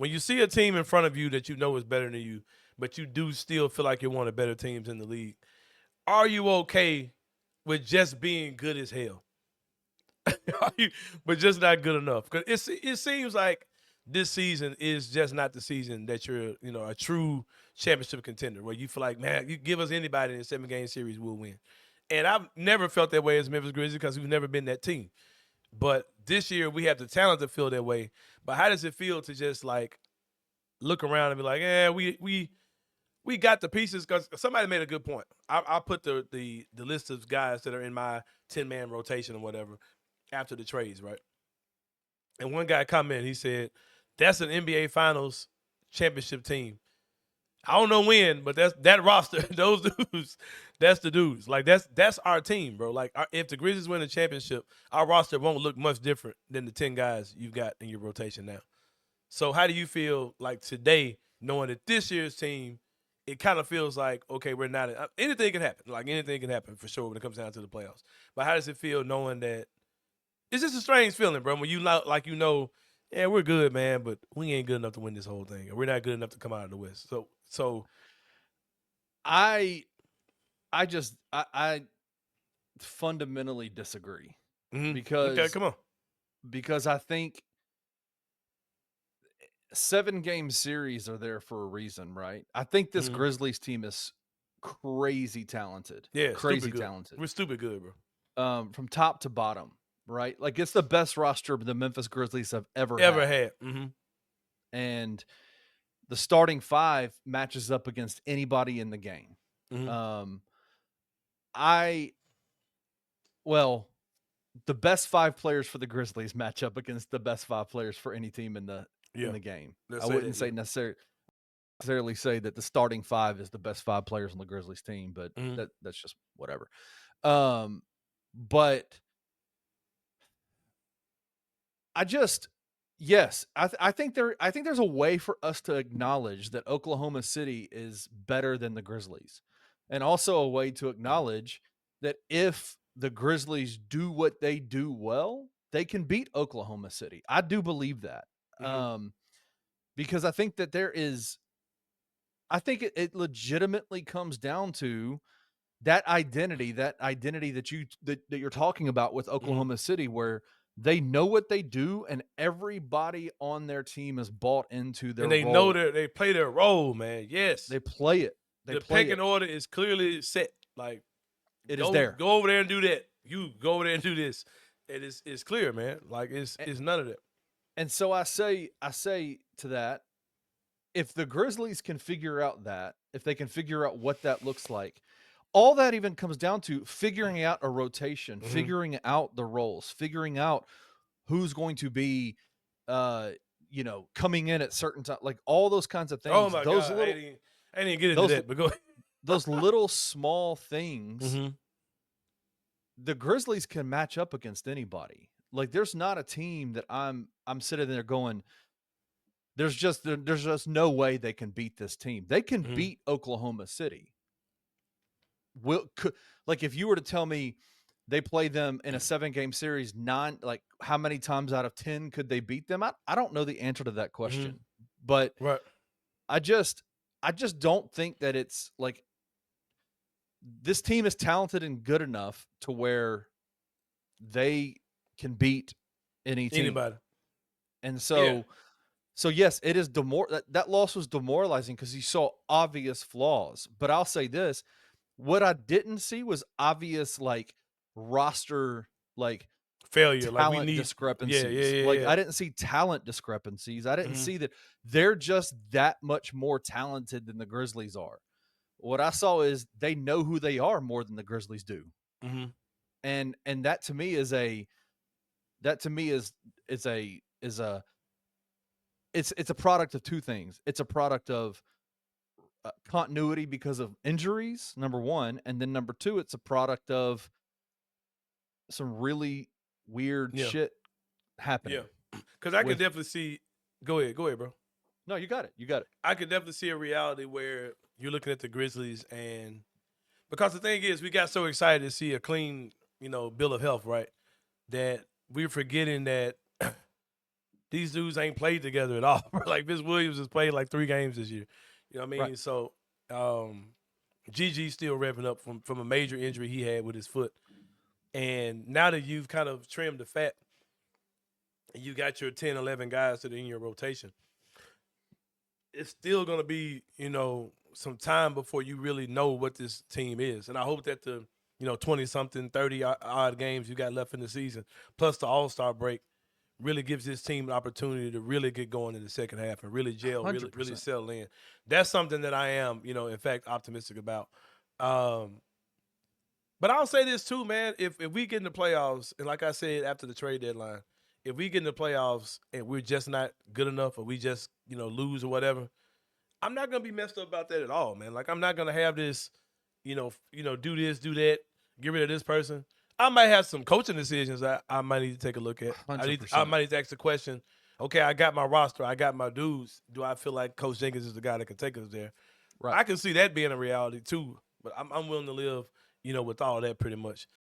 when you see a team in front of you that you know is better than you, but you do still feel like you're one of the better teams in the league, are you okay with just being good as hell? But just not good enough? Because it seems like this season is just not the season that you're, a true championship contender where you feel like, man, you give us anybody in a 7-game series, we'll win. And I've never felt that way as Memphis Grizzlies because we've never been that team. But this year we have the talent to feel that way. But how does it feel to just like look around and be like, yeah, we got the pieces? Because somebody made a good point. I put the list of guys that are in my 10-man rotation or whatever after the trades, right? And one guy commented, he said, "That's an NBA Finals championship team. I don't know when, but that's that roster. Those dudes, that's the dudes. Like that's our team, bro. Like if the Grizzlies win the championship, our roster won't look much different than the 10 guys you've got in your rotation now. So how do you feel like today, knowing that this year's team, it kind of feels like okay, we're not anything can happen. Like anything can happen for sure when it comes down to the playoffs. But how does it feel knowing that it's just a strange feeling, bro? When you like yeah, we're good, man, but we ain't good enough to win this whole thing, or we're not good enough to come out of the West. So I I fundamentally disagree okay, because come on. I think 7-game series are there for a reason, right? I think this Mhm. Grizzlies team is crazy talented, Yeah, stupid crazy good. talented, We're stupid good, bro. from top to bottom, right? Like it's the best roster the Memphis Grizzlies have ever Ever had, had. and the starting five matches up against anybody in the game. Mhm. Um, I well, the best 5 players for the Grizzlies match up against the best 5 players for any team in Yeah. the game. Let's I say wouldn't that. say Yeah. necessarily say that the starting 5 is the best 5 players on the Grizzlies team, but Mhm. that's just whatever. Um, but I just yes, I think there's a way for us to acknowledge that Oklahoma City is better than the Grizzlies, and also a way to acknowledge that if the Grizzlies do what they do well, they can beat Oklahoma City. I do believe that, Mhm. because I think it legitimately comes down to that identity that you're talking about with Mhm. Oklahoma City, where they know what they do and everybody on their team is bought into And their they know role. that they play their role, man. Yes. They play it. They The play pecking it. order is clearly set. Like, It is go there. go over there and do that. You go over there and do this. It's clear, man. Like A- it's none of that. And so I say to that, if the Grizzlies can figure out that, if they can figure out what that looks like, all that even comes down to figuring out a rotation, Mhm. figuring out the roles, figuring out who's going to be uh coming in at certain time, like all those kinds of Oh things. my God. I didn't get into Those that, but go ahead. those little small things, Mhm. the Grizzlies can match up against anybody. Like there's not a team that I'm sitting there going, there's just no way they can beat this team. They can Mhm. beat Oklahoma City. Like if you were to tell me they play them in a 7-game series, like how many times out of 10 could they beat them? I don't know the answer to that Mhm. question. But Right. I just I just don't think that it's like this team is talented and good enough to where they can beat any team. Anybody. And Yeah. so yes, it is that loss was demoralizing because you saw obvious flaws. But I'll say this, what I didn't see was obvious like roster like Failure. Like we talent need. Yeah. Yeah. discrepancies. Yeah. Like Yeah. I didn't see talent discrepancies. I didn't Mhm. see that they're just that much more talented than the Grizzlies are. What I saw is they know who they are more than the Grizzlies do. Mhm. And that to me is a that to me is a it's a product of two things. It's a product of continuity because of injuries, number one, and then number two, it's a product of some really weird Yeah. shit Yeah. happening Because I can with. definitely see. Go ahead, bro. No, you got it. You got it. I could definitely see a reality where you're looking at the Grizzlies, and because the thing is, we got so excited to see a clean, bill of health, right? That we're forgetting that these dudes ain't played together at all. Like Vince Williams has played like 3 games this year. You know what I Right. mean? So GG's still revving up from a major injury he had with his foot. And now that you've kind of trimmed the fat, and you got your 10, 11 guys that are in your rotation, it's still going to be, some time before you really know what this team is. And I hope that the, 20-something, 30 odd games you got left in the season, plus the All-Star break, really gives this team an opportunity to really get going in the second half and really gel, really 100%. settle in. That's something that I am, in fact, optimistic about. But I'll say this too, man. If we get in the playoffs, and like I said after the trade deadline, if we get in the playoffs and we're just not good enough, or we just lose or whatever, I'm not gonna be messed up about that at all, man. Like I'm not gonna have this, do this, do that, get rid of this person. I might have some coaching decisions I might need to take a look at. I 100%. might need to ask the question. Okay, I got my roster, I got my dudes. Do I feel like Coach Jenkins is the guy that can take us there? Right. I can see that being a reality too, but I'm willing to live, with all that pretty much.